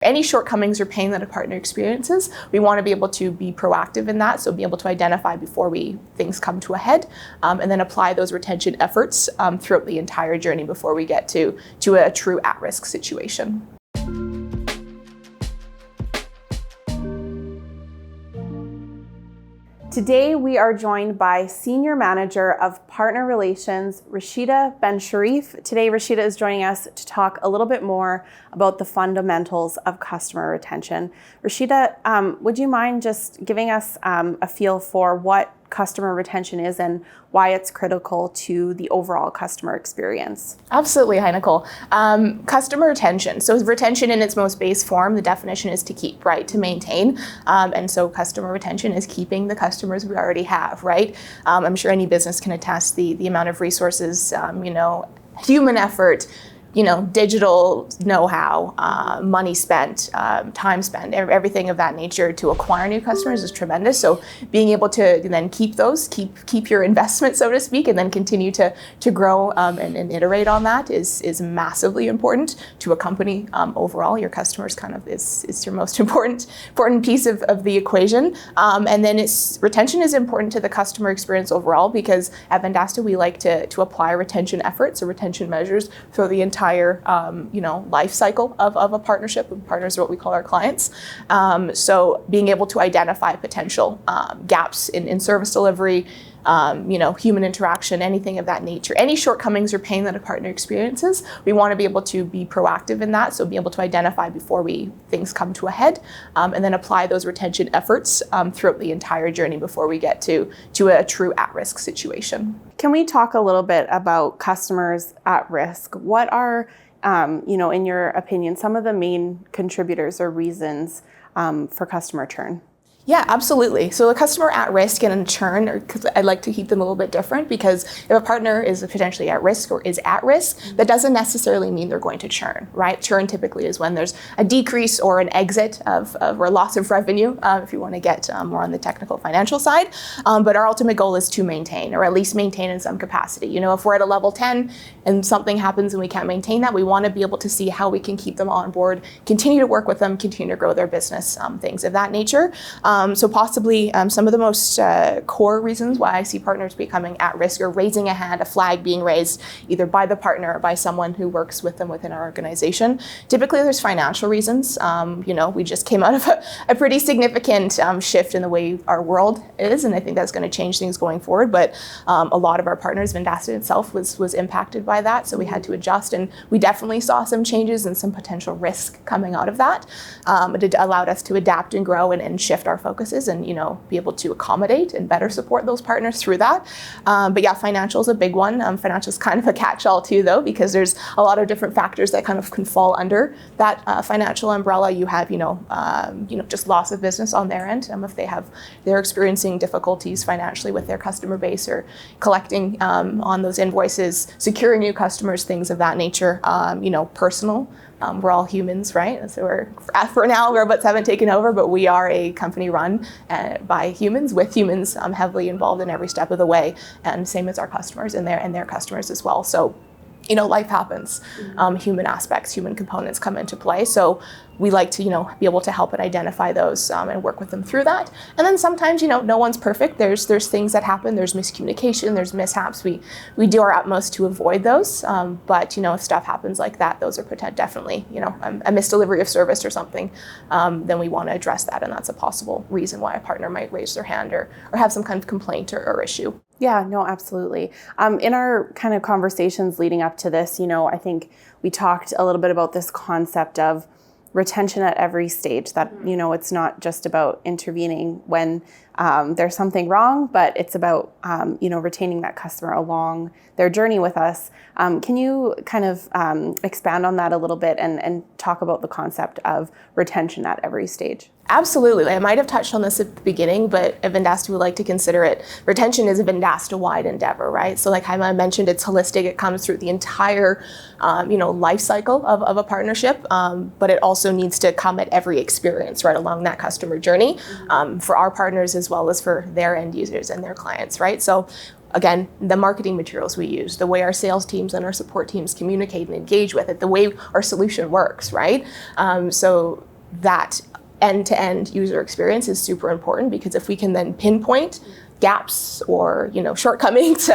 Any shortcomings or pain that a partner experiences, we want to be able to be proactive in that, so be able to identify before things come to a head, and then apply those retention efforts throughout the entire journey before we get to a true at-risk situation. Today, we are joined by Senior Manager of Partner Relations, Rashida Ben-Sharif. Today, Rashida is joining us to talk a little bit more about the fundamentals of customer retention. Rashida, would you mind just giving us a feel for what customer retention is and why it's critical to the overall customer experience? Absolutely, hi Nicole. Customer retention. So retention in its most base form, the definition is to keep, right? To maintain. And so customer retention is keeping the customers we already have, right? I'm sure any business can attest the amount of resources, human effort, digital know-how, money spent, time spent, everything of that nature to acquire new customers is tremendous. So being able to then keep those, keep your investment, so to speak, and then continue to grow and iterate on that is massively important to a company overall. Your customers kind of is your most important piece of the equation. And then retention is important to the customer experience overall, because at Vendasta we like to apply retention efforts or retention measures for the entire life cycle of a partnership. Partners are what we call our clients. So being able to identify potential gaps in service delivery, human interaction, anything of that nature, any shortcomings or pain that a partner experiences, we want to be able to be proactive in that. So be able to identify before things come to a head, and then apply those retention efforts throughout the entire journey before we get to a true at-risk situation. Can we talk a little bit about customers at risk? What are, in your opinion, some of the main contributors or reasons for customer churn? Yeah, absolutely. So the customer at risk and churn, because I like to keep them a little bit different, because if a partner is potentially at risk or is at risk, that doesn't necessarily mean they're going to churn, right? Churn typically is when there's a decrease or an exit or loss of revenue, if you want to get more on the technical financial side. But our ultimate goal is to maintain, or at least maintain in some capacity. If we're at a level 10 and something happens and we can't maintain that, we want to be able to see how we can keep them on board, continue to work with them, continue to grow their business, things of that nature. So possibly some of the most core reasons why I see partners becoming at risk or raising a hand, a flag being raised either by the partner or by someone who works with them within our organization. Typically there's financial reasons. We just came out of a pretty significant shift in the way our world is, and I think that's going to change things going forward. But a lot of our partners, Vendasta itself was impacted by that, so we had to adjust, and we definitely saw some changes and some potential risk coming out of that. It allowed us to adapt and grow and shift our focuses and be able to accommodate and better support those partners through that. But yeah, financial is a big one. Financial is kind of a catch-all too, though, because there's a lot of different factors that kind of can fall under that financial umbrella. You have just loss of business on their end, if they're experiencing difficulties financially with their customer base or collecting on those invoices, securing new customers, things of that nature. Personal. We're all humans, right? So for now, robots haven't taken over, but we are a company run by humans, with humans heavily involved in every step of the way, and same as our customers and their customers as well. So, life happens. Human aspects, human components come into play. So we like to, be able to help and identify those and work with them through that. And then sometimes, no one's perfect. There's things that happen. There's miscommunication. There's mishaps. We do our utmost to avoid those. But if stuff happens like that, those are definitely, a misdelivery of service or something. Then we want to address that, and that's a possible reason why a partner might raise their hand or have some kind of complaint or issue. Yeah, no, absolutely. In our kind of conversations leading up to this, I think we talked a little bit about this concept of retention at every stage, that, it's not just about intervening when there's something wrong, but it's about, retaining that customer along their journey with us. Can you kind of expand on that a little bit and talk about the concept of retention at every stage? Absolutely. I might have touched on this at the beginning, but at Vendasta, we like to consider it, retention is a Vendasta-wide endeavor, right? So like I mentioned, it's holistic. It comes through the entire, life cycle of a partnership, but it also needs to come at every experience, right, along that customer journey, for our partners as well as for their end users and their clients, right? So again, the marketing materials we use, the way our sales teams and our support teams communicate and engage with it, the way our solution works, right? So that end-to-end user experience is super important, because if we can then pinpoint gaps or shortcomings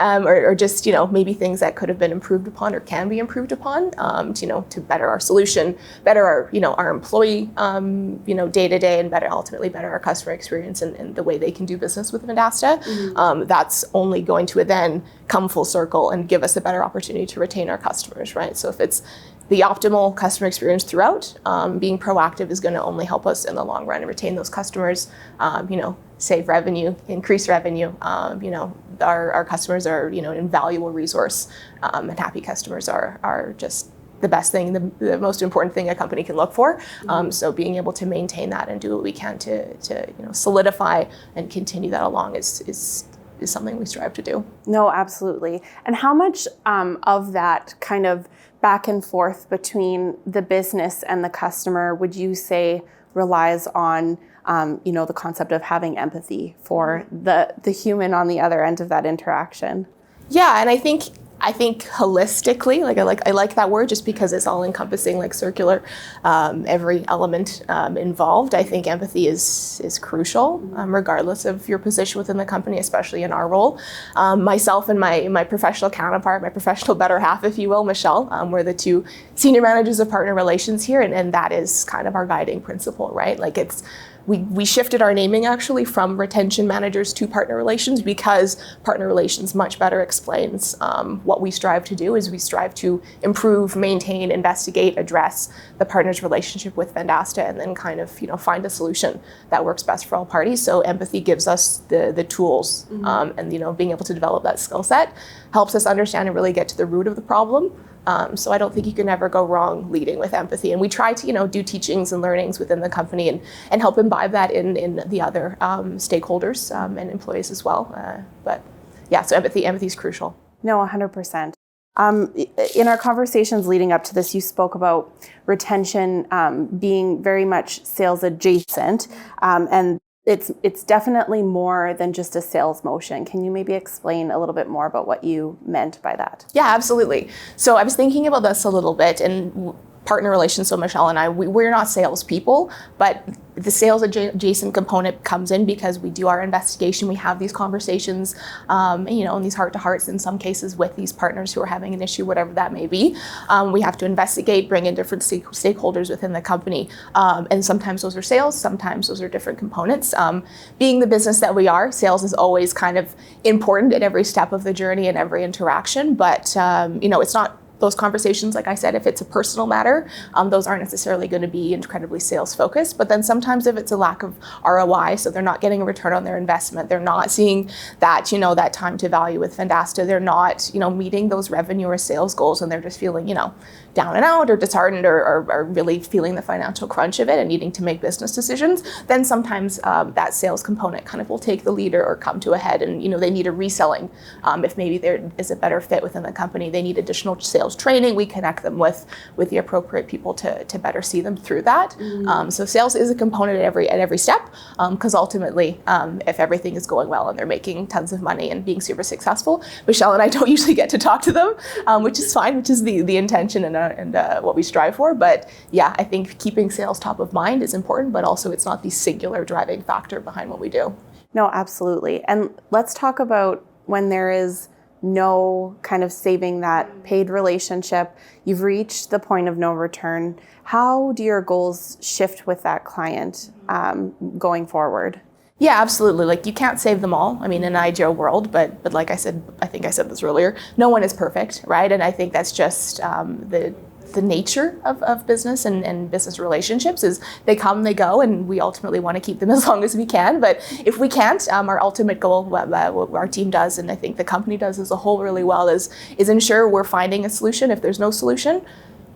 or just maybe things that could have been improved upon or can be improved upon to better our solution, better our employee day-to-day, and ultimately better our customer experience and the way they can do business with Vendasta. That's only going to then come full circle and give us a better opportunity to retain our customers, right? So if it's the optimal customer experience throughout, being proactive is going to only help us in the long run and retain those customers, save revenue, increase revenue. Our customers are, an invaluable resource, and happy customers are just the best thing, the most important thing a company can look for. So being able to maintain that and do what we can to solidify and continue that along is something we strive to do. No, absolutely. And how much of that kind of back and forth between the business and the customer would you say relies on the concept of having empathy for the human on the other end of that interaction? Yeah, and I think holistically, I like that word just because it's all encompassing, like circular, every element involved. I think empathy is crucial, regardless of your position within the company, especially in our role. Myself and my professional counterpart, my professional better half, if you will, Michelle, we're the two senior managers of partner relations here, and that is kind of our guiding principle, right? We shifted our naming actually from retention managers to partner relations, because partner relations much better explains what we strive to do. Is we strive to improve, maintain, investigate, address the partner's relationship with Vendasta, and then kind of find a solution that works best for all parties. So empathy gives us the tools, and being able to develop that skill set helps us understand and really get to the root of the problem. So I don't think you can ever go wrong leading with empathy. And we try to, do teachings and learnings within the company and help imbibe that in the other stakeholders and employees as well. But yeah, so empathy is crucial. No, 100%. In our conversations leading up to this, you spoke about retention being very much sales adjacent, and it's definitely more than just a sales motion. Can you maybe explain a little bit more about what you meant by that? Yeah, absolutely. So I was thinking about this a little bit, and partner relations, so Michelle and I, we're not salespeople, but the sales adjacent component comes in because we do our investigation. We have these conversations, and these heart-to-hearts in some cases with these partners who are having an issue, whatever that may be. We have to investigate, bring in different stakeholders within the company. And sometimes those are sales, sometimes those are different components. Being the business that we are, sales is always kind of important at every step of the journey and every interaction, but it's not those conversations, like I said, if it's a personal matter, those aren't necessarily going to be incredibly sales focused. But then sometimes if it's a lack of ROI, so they're not getting a return on their investment, they're not seeing that, that time to value with Vendasta, they're not, meeting those revenue or sales goals, and they're just feeling, down and out or disheartened or really feeling the financial crunch of it and needing to make business decisions, then sometimes that sales component kind of will take the lead or come to a head, and they need a reselling. If maybe there is a better fit within the company, they need additional sales training, we connect them with the appropriate people to better see them through that. So sales is a component at every step, because ultimately, if everything is going well and they're making tons of money and being super successful, Michelle and I don't usually get to talk to them, which is fine, which is the intention and what we strive for. But yeah, I think keeping sales top of mind is important, but also it's not the singular driving factor behind what we do. No, absolutely. And let's talk about when there is no kind of saving that paid relationship, you've reached the point of no return. How do your goals shift with that client going forward? Yeah, absolutely. You can't save them all. I mean, in an ideal world, but like I said, I think I said this earlier, no one is perfect, right? And I think that's just the nature of business and business relationships is they come, they go, and we ultimately want to keep them as long as we can. But if we can't, our ultimate goal, what our team does, and I think the company does as a whole really well, is ensure we're finding a solution. If there's no solution,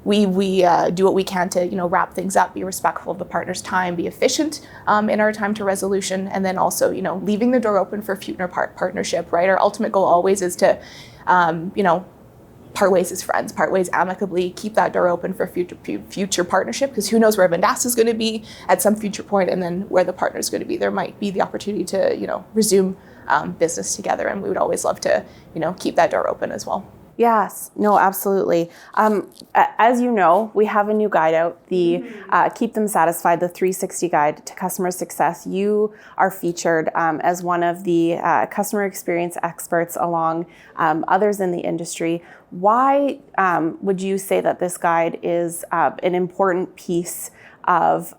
we do what we can to wrap things up, be respectful of the partner's time, be efficient in our time to resolution, and then also leaving the door open for future partnership. Right, our ultimate goal always is to part ways as friends, part ways amicably, keep that door open for future partnership, because who knows where Vendasta is going to be at some future point, and then where the partner is going to be. There might be the opportunity to resume business together, and we would always love to keep that door open as well. Yes, no, absolutely. As you know, we have a new guide out, the Keep Them Satisfied, the 360 Guide to Customer Success. You are featured as one of the customer experience experts along others in the industry. Why would you say that this guide is an important piece of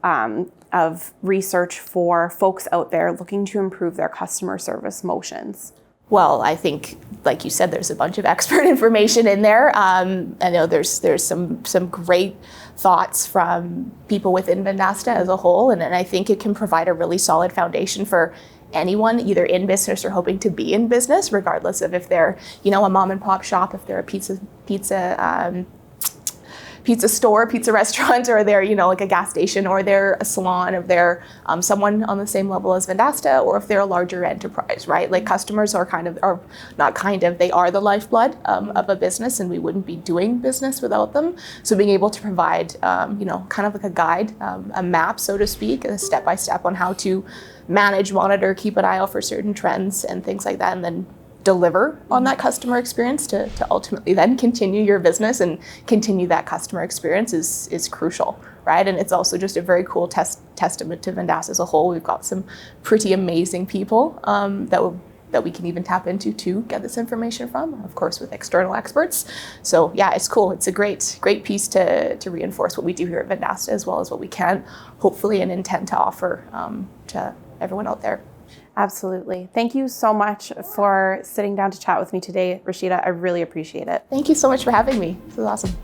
research for folks out there looking to improve their customer service motions? Well, I think, like you said, there's a bunch of expert information in there. I know there's some great thoughts from people within Vendasta as a whole, and I think it can provide a really solid foundation for anyone either in business or hoping to be in business, regardless of if they're, a mom and pop shop, if they're a pizza store, pizza restaurant, or they're, like a gas station, or they're a salon, if they're someone on the same level as Vendasta, or if they're a larger enterprise, right? Like customers are they are the lifeblood of a business, and we wouldn't be doing business without them. So being able to provide, kind of like a guide, a map, so to speak, a step-by-step on how to manage, monitor, keep an eye out for certain trends and things like that, and then deliver on that customer experience to ultimately then continue your business and continue that customer experience is crucial, right? And it's also just a very cool testament to Vendasta as a whole. We've got some pretty amazing people that we can even tap into to get this information from, of course, with external experts. So yeah, it's cool. It's a great piece to reinforce what we do here at Vendasta, as well as what we can hopefully and intend to offer to everyone out there. Absolutely. Thank you so much for sitting down to chat with me today, Rashida. I really appreciate it. Thank you so much for having me. This was awesome.